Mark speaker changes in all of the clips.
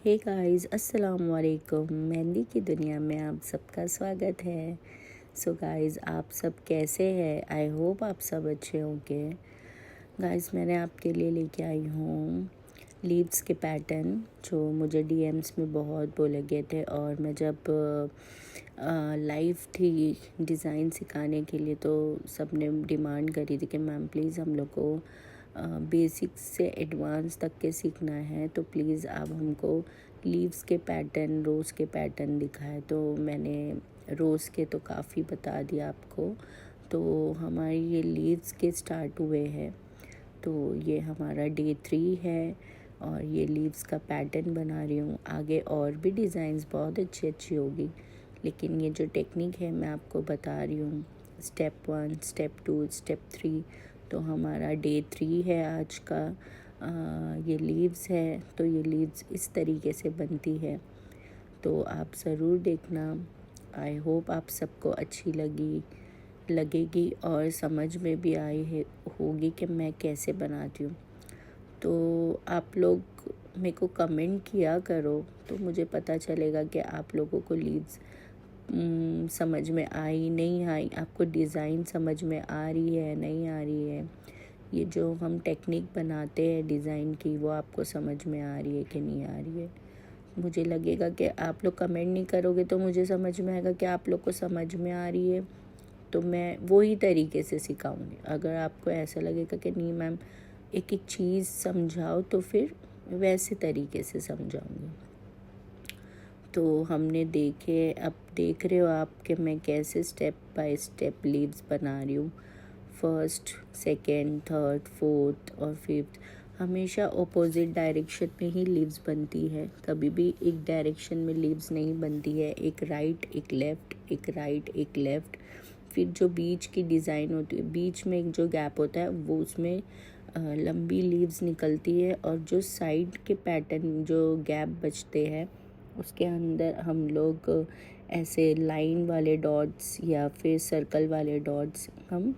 Speaker 1: Hey guys, अस्सलाम वालेकुम। मेहंदी की दुनिया में आप सबका स्वागत है। सो गाइस, आप सब कैसे हैं? आई होप आप सब अच्छे होंगे। गाइस, मैंने आपके लिए लेके आई हूँ लीव्स के पैटर्न जो मुझे डीएम्स में बहुत बोले गए थे, और मैं जब लाइव थी डिज़ाइन सिखाने के लिए तो सब ने डिमांड करी थी कि मैम प्लीज़ हम लोग को बेसिक से एडवांस तक के सीखना है, तो प्लीज़ आप हमको लीव्स के पैटर्न, रोज़ के पैटर्न दिखाए। तो मैंने रोज़ के तो काफ़ी बता दिया आपको। तो हमारी ये लीव्स के स्टार्ट हुए हैं, तो ये हमारा डे 3 है और ये लीव्स का पैटर्न बना रही हूँ। आगे और भी डिज़ाइंस बहुत अच्छी अच्छी होगी, लेकिन ये जो टेक्निक है मैं आपको बता रही हूँ। Step 1, step 2, step 3। तो हमारा डे 3 है आज का। ये लीव्स है, तो ये लीव्स इस तरीके से बनती है, तो आप ज़रूर देखना। आई होप आप सबको अच्छी लगेगी और समझ में भी आई है होगी कि मैं कैसे बनाती हूँ। तो आप लोग मेरे को कमेंट किया करो, तो मुझे पता चलेगा कि आप लोगों को लीव्स समझ में आई नहीं आई, आपको डिज़ाइन समझ में आ रही है नहीं आ रही है, ये जो हम टेक्निक बनाते हैं डिज़ाइन की वो आपको समझ में आ रही है कि नहीं आ रही है। मुझे लगेगा कि आप लोग कमेंट नहीं करोगे तो मुझे समझ में आएगा कि आप लोग को समझ में आ रही है, तो मैं वही तरीके से सिखाऊंगी। अगर आपको ऐसा लगेगा कि नहीं मैम एक एक चीज़ समझाओ, तो फिर वैसे तरीके से समझाऊंगी। तो हमने देखे, अब देख रहे हो आप कि मैं कैसे स्टेप बाय स्टेप लीव्स बना रही हूँ। फर्स्ट, सेकेंड, थर्ड, फोर्थ और फिफ्थ हमेशा ऑपोजिट डायरेक्शन में ही लीव्स बनती है। कभी भी एक डायरेक्शन में लीव्स नहीं बनती है, एक राइट एक लेफ़्ट, एक राइट एक लेफ़्ट। फिर जो बीच की डिज़ाइन होती है, बीच में एक जो गैप होता है वो उसमें लंबी लीव्स निकलती है, और जो साइड के पैटर्न जो गैप बचते हैं उसके अंदर हम लोग ऐसे लाइन वाले डॉट्स या फिर सर्कल वाले डॉट्स हम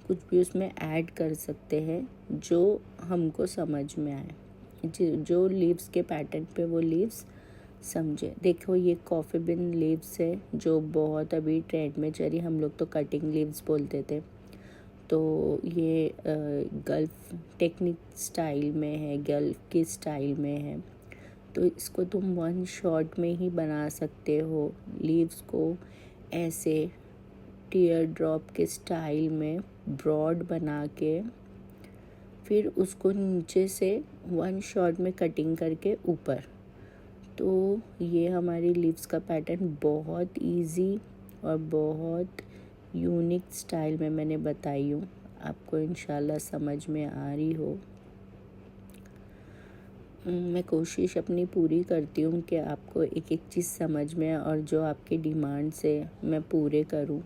Speaker 1: कुछ भी उसमें ऐड कर सकते हैं जो हमको समझ में आए, जो लीव्स के पैटर्न पे वो लीव्स समझे। देखो ये कॉफ़ी बिन लीव्स है जो बहुत अभी ट्रेंड में चली, हम लोग तो कटिंग लीव्स बोलते थे। तो ये गल्फ टेक्निक स्टाइल में है, गल्फ की स्टाइल में है, तो इसको तुम वन शॉट में ही बना सकते हो। लीव्स को ऐसे टीयर ड्रॉप के स्टाइल में ब्रॉड बना के फिर उसको नीचे से वन शॉट में कटिंग करके ऊपर। तो ये हमारी लीव्स का पैटर्न बहुत इजी और बहुत यूनिक स्टाइल में मैंने बताई हूँ, आपको इंशाल्लाह समझ में आ रही हो। मैं कोशिश अपनी पूरी करती हूँ कि आपको एक एक चीज़ समझ में और जो आपकी डिमांड से मैं पूरे करूँ।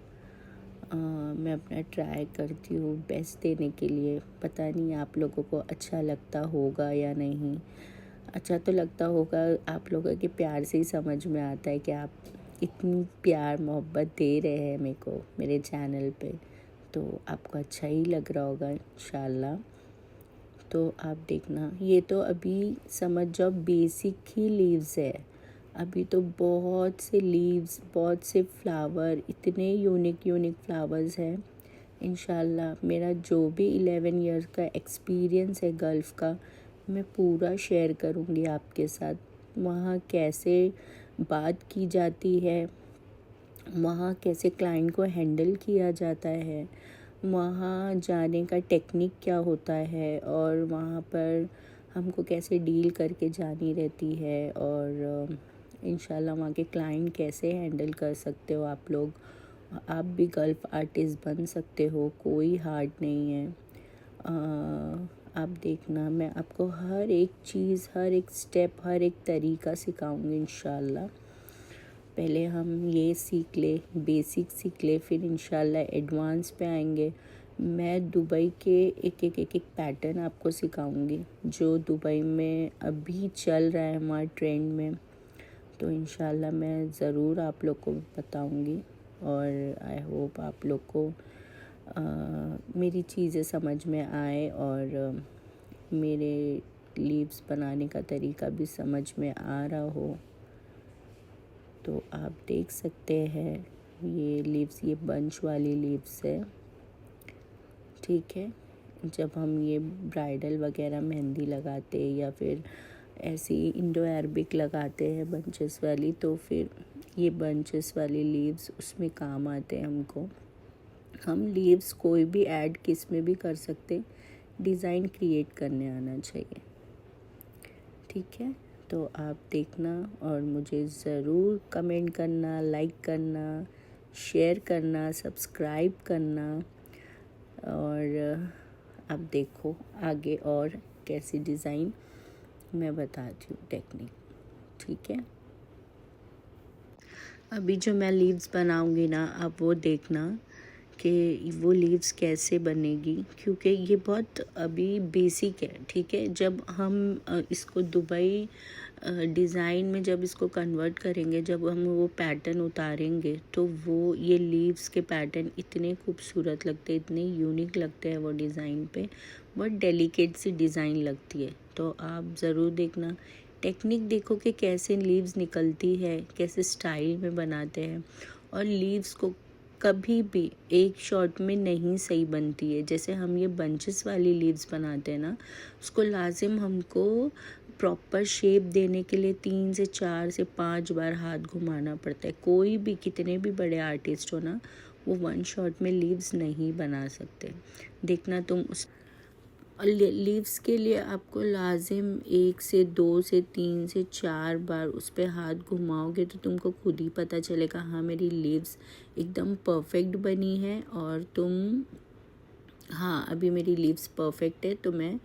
Speaker 1: मैं अपना ट्राई करती हूँ बेस्ट देने के लिए। पता नहीं आप लोगों को अच्छा लगता होगा या नहीं। अच्छा तो लगता होगा, आप लोगों के प्यार से ही समझ में आता है कि आप इतनी प्यार मोहब्बत दे रहे हैं मेरे को मेरे चैनल पे, तो आपको अच्छा ही लग रहा होगा इंशाल्लाह। तो आप देखना, ये तो अभी समझ जाओ बेसिक ही लीव्स है। अभी तो बहुत से लीव्स, बहुत से फ्लावर, इतने यूनिक फ्लावर्स हैं। इंशाल्लाह मेरा जो भी 11 इयर्स का एक्सपीरियंस है गल्फ़ का, मैं पूरा शेयर करूँगी आपके साथ। वहाँ कैसे बात की जाती है, वहाँ कैसे क्लाइंट को हैंडल किया जाता है, वहाँ जाने का टेक्निक क्या होता है, और वहाँ पर हमको कैसे डील करके जानी रहती है, और इंशाल्लाह वहाँ के क्लाइंट कैसे हैंडल कर सकते हो आप लोग। आप भी गल्फ आर्टिस्ट बन सकते हो, कोई हार्ड नहीं है। आप देखना, मैं आपको हर एक चीज़, हर एक स्टेप, हर एक तरीका सिखाऊंगी इंशाल्लाह। पहले हम ये सीख ले, बेसिक सीख ले, फिर इंशाल्लाह एडवांस पे आएंगे। मैं दुबई के एक पैटर्न आपको सिखाऊंगी जो दुबई में अभी चल रहा है हमारे ट्रेंड में, तो इंशाल्लाह मैं ज़रूर आप लोग को बताऊंगी। और आई होप आप लोग को मेरी चीज़ें समझ में आए और मेरे लीव्स बनाने का तरीका भी समझ में आ रहा हो तो आप देख सकते हैं। ये लीव्स, ये बंच वाली लीव्स है, ठीक है। जब हम ये ब्राइडल वगैरह मेहंदी लगाते या फिर ऐसी इंडो अरबिक लगाते हैं बंचेस वाली, तो फिर ये बंचेस वाली लीव्स उसमें काम आते हैं हमको। हम लीव्स कोई भी ऐड किस में भी कर सकते, डिज़ाइन क्रिएट करने आना चाहिए, ठीक है। तो आप देखना और मुझे ज़रूर कमेंट करना, लाइक करना, शेयर करना, सब्सक्राइब करना। और अब देखो आगे और कैसी डिज़ाइन मैं बताती हूँ, टेक्निक, ठीक है। अभी जो मैं लीव्स बनाऊँगी ना, आप वो देखना कि वो लीव्स कैसे बनेगी, क्योंकि ये बहुत अभी बेसिक है, ठीक है। जब हम इसको दुबई डिज़ाइन में जब इसको कन्वर्ट करेंगे, जब हम वो पैटर्न उतारेंगे, तो वो ये लीव्स के पैटर्न इतने खूबसूरत लगते हैं, इतने यूनिक लगते हैं वो डिज़ाइन पे, बहुत डेलिकेट सी डिज़ाइन लगती है। तो आप ज़रूर देखना, टेक्निक देखो कि कैसे लीव्स निकलती है, कैसे स्टाइल में बनाते हैं। और लीव्स को कभी भी एक शॉट में नहीं सही बनती है। जैसे हम ये बंचेस वाली लीव्स बनाते हैं ना, उसको लाजिम हमको प्रॉपर शेप देने के लिए 3 से 4 से 5 बार हाथ घुमाना पड़ता है। कोई भी, कितने भी बड़े आर्टिस्ट हो ना, वो 1 शॉट में लीव्स नहीं बना सकते। देखना तुम उस लीव्स के लिए आपको लाजिम 1 से 2 से 3 से 4 बार उस पर हाथ घुमाओगे तो तुमको खुद ही पता चलेगा, हाँ मेरी लीव्स एकदम परफेक्ट बनी है। और तुम, हाँ अभी मेरी लीव्स परफेक्ट है, तो मैं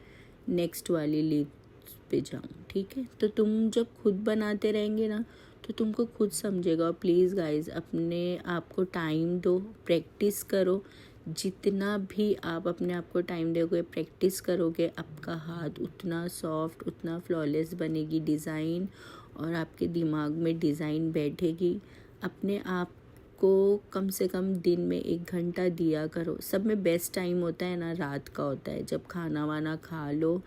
Speaker 1: नेक्स्ट वाली लीव्स पे जाऊँ, ठीक है। तो तुम जब खुद बनाते रहेंगे ना, तो तुमको खुद समझेगा। और प्लीज़ गाइज, अपने आप को टाइम दो, प्रैक्टिस करो। जितना भी आप अपने आप को टाइम दोगे, प्रैक्टिस करोगे, आपका हाथ उतना सॉफ्ट, उतना फ्लॉलेस बनेगी डिज़ाइन, और आपके दिमाग में डिज़ाइन बैठेगी। अपने आप को कम से कम दिन में 1 घंटा दिया करो। सब में बेस्ट टाइम होता है ना, रात का होता है, जब खाना वाना खा लो,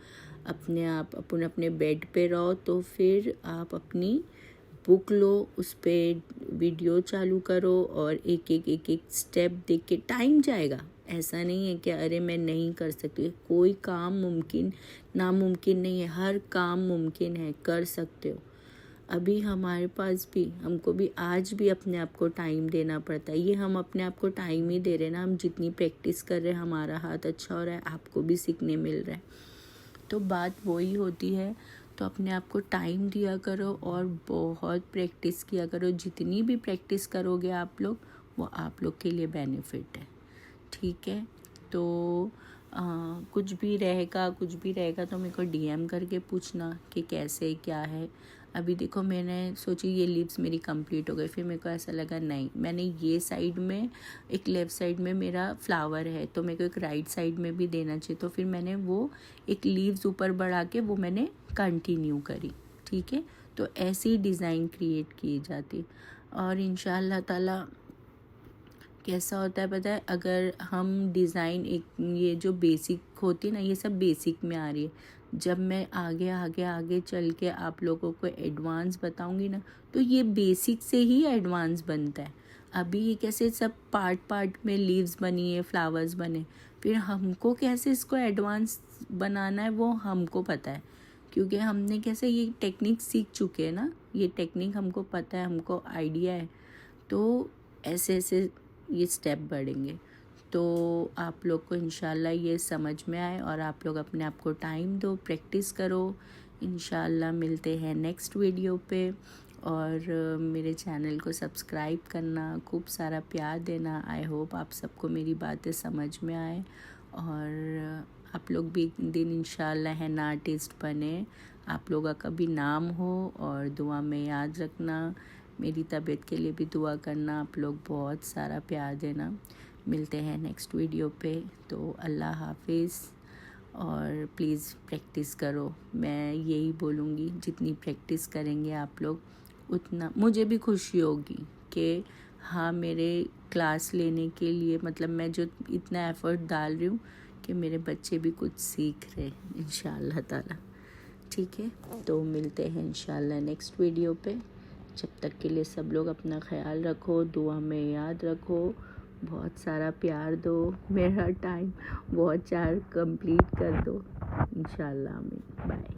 Speaker 1: अपने आप अपने बेड पे रहो, तो फिर आप अपनी बुक लो, उस पर वीडियो चालू करो और एक एक स्टेप देख के टाइम जाएगा। ऐसा नहीं है कि अरे मैं नहीं कर सकती, कोई काम नामुमकिन नहीं है, हर काम मुमकिन है, कर सकते हो। अभी हमारे पास भी, हमको भी आज भी अपने आप को टाइम देना पड़ता है। ये हम अपने आप को टाइम ही दे रहे हैं ना, हम जितनी प्रैक्टिस कर रहे हैं, हमारा हाथ अच्छा हो रहा है, आपको भी सीखने मिल रहा है। तो बात वही होती है। तो अपने आप को टाइम दिया करो और बहुत प्रैक्टिस किया करो। जितनी भी प्रैक्टिस करोगे आप लोग, वो आप लोग के लिए बेनिफिट है, ठीक है। तो कुछ भी रहेगा तो मेरे को DM करके पूछना कि कैसे क्या है। अभी देखो, मैंने सोची ये लीव्स मेरी कंप्लीट हो गई, फिर मेरे को ऐसा लगा नहीं, मैंने ये साइड में, एक लेफ़्ट साइड में मेरा फ्लावर है, तो मेरे को एक राइट साइड में भी देना चाहिए। तो फिर मैंने वो एक लीव्स ऊपर बढ़ा के वो मैंने कंटिन्यू करी, ठीक है। तो ऐसी डिज़ाइन क्रिएट की जाती। और इंशाअल्लाह ताला कैसा होता है पता है, अगर हम डिज़ाइन, एक ये जो बेसिक होती है ना, ये सब बेसिक में आ रही है। जब मैं आगे आगे आगे चल के आप लोगों को एडवांस बताऊंगी ना, तो ये बेसिक से ही एडवांस बनता है। अभी ये कैसे सब पार्ट पार्ट में लीव्स बनी है, फ्लावर्स बने, फिर हमको कैसे इसको एडवांस बनाना है वो हमको पता है, क्योंकि हमने कैसे ये टेक्निक सीख चुके हैं ना, ये टेक्निक हमको पता है, हमको आइडिया है। तो ऐसे ऐसे ये स्टेप बढ़ेंगे। तो आप लोग को इंशाल्लाह ये समझ में आए और आप लोग अपने आप को टाइम दो, प्रैक्टिस करो। इंशाल्लाह मिलते हैं नेक्स्ट वीडियो पे। और मेरे चैनल को सब्सक्राइब करना, खूब सारा प्यार देना। आई होप आप सबको मेरी बातें समझ में आए और आप लोग भी एक दिन इंशाल्लाह हैना आर्टिस्ट बने, आप लोगों का भी नाम हो। और दुआ में याद रखना, मेरी तबीयत के लिए भी दुआ करना। आप लोग बहुत सारा प्यार देना। मिलते हैं नेक्स्ट वीडियो पे। तो अल्लाह हाफिज़। और प्लीज़ प्रैक्टिस करो, मैं यही बोलूँगी, जितनी प्रैक्टिस करेंगे आप लोग, उतना मुझे भी खुशी होगी कि हाँ, मेरे क्लास लेने के लिए, मतलब मैं जो इतना एफ़र्ट डाल रही हूँ, कि मेरे बच्चे भी कुछ सीख रहे इंशाअल्लाह ताला। ठीक है, तो मिलते हैं इंशाल्लाह नेक्स्ट वीडियो पे। जब तक के लिए सब लोग अपना ख्याल रखो, दुआ में याद रखो, बहुत सारा प्यार दो, मेरा टाइम बहुत चार कंप्लीट कर दो इंशाल्लाह। आमीन। बाय।